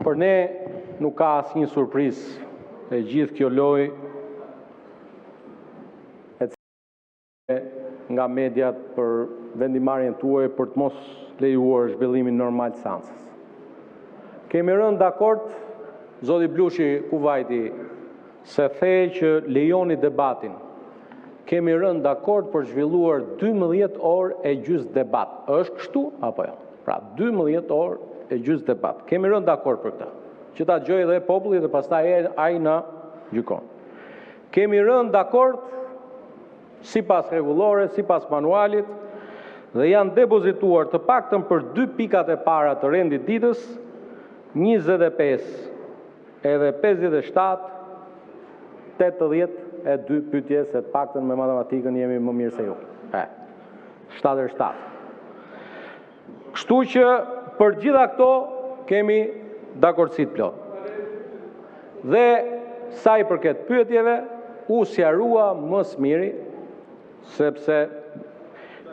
Për ne nuk ka asnjë surprizë e gjithë kjo lojë nga mediat për vendimarrjen tuaj për të mos lejuar zhvillimin normal të seancës. Kemi rënë dakord, zoti Blushi Kuvajti, se the që lejoni debatin. Kemi rënë dakord për zhvilluar 12 orë e gjysmë debat. Është kështu apo jo? Pra 12 orë e gjysmë debat. Kemi rënë dakord për këtë. Që ta dëgjojë dhe populli dhe pastaj ai na gjykon. Kemi rënë dakord sipas rregullore, sipas manualit, dhe janë depozituar të paktën për 2 pikat e para të rendit ditës, 25 edhe 57, 82 pyetje, se të paktën me matematikën jemi më mirë se ju. 77. Kështu që për gjitha këto kemi dakordsi të plot. Dhe sa i përket pyetjeve, u sqarua më së miri, sepse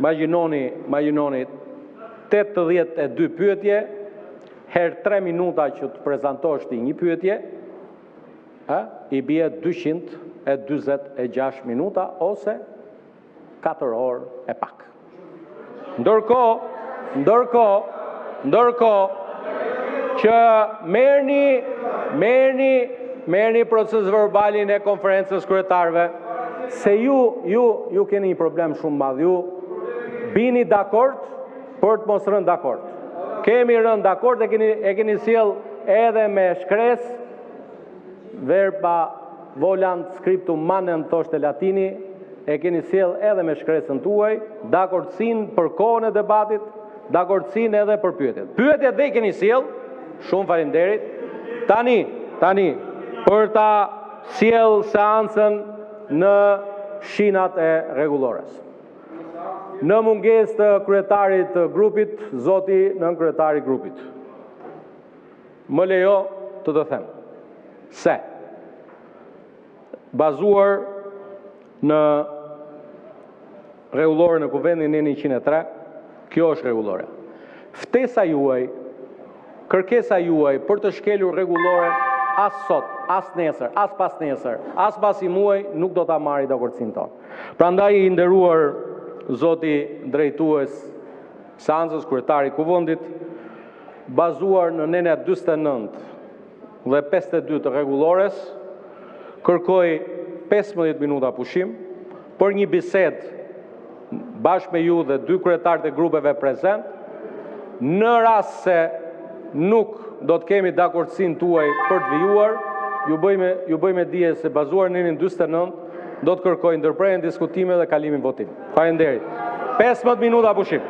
imagjinoni 82 pyetje, her 3 minuta që të prezantosh ti një pyetje, i bie 226 minuta ose 4 orë e pak. Ndërkohë që merrni proces verbalin e konferencës kryetarëve, se ju keni një problem shumë madh, ju bini dakord për të mos rënë dakord. Kemi rënë dakord, e keni sjell edhe me shkres, verba volant scriptum manem thoshte latini, e keni sjell edhe me shkresën tuaj, dakordsin për kohën e debatit, dakordsin edhe për pyetjet. Pyetjet dhe i keni sjell, shumë faleminderit. Tani, për ta sjell seancën në shinat e rregullores. Në mungesë të kryetarit të grupit, zoti nën kryetari i grupit, më lejo të them se bazuar në rregullore në kuvendin e 103, kjo është rregullore. Ftesa juaj, kërkesa juaj për të shkelur rregullore as sot, as nesër, as pas nesër, as pas i muaj nuk do ta marrë dakordsinë tonë. Prandaj i nderuar zoti drejtues seancës kryetari i kuvendit, bazuar në nenja 49 dhe 52 të rregullores, kërkoj 15 minuta pushim për një bisedë bashkë me ju dhe 2 kryetarët e grupeve prezent. Në rast se nuk do të kemi dakordsinë tuaj për të vijuar, ju bëjmë dije se bazuar në nenjën 49 do të kërkoj ndërprerjen diskutime dhe kalimin votim. Faleminderit. 15 minuta pushim.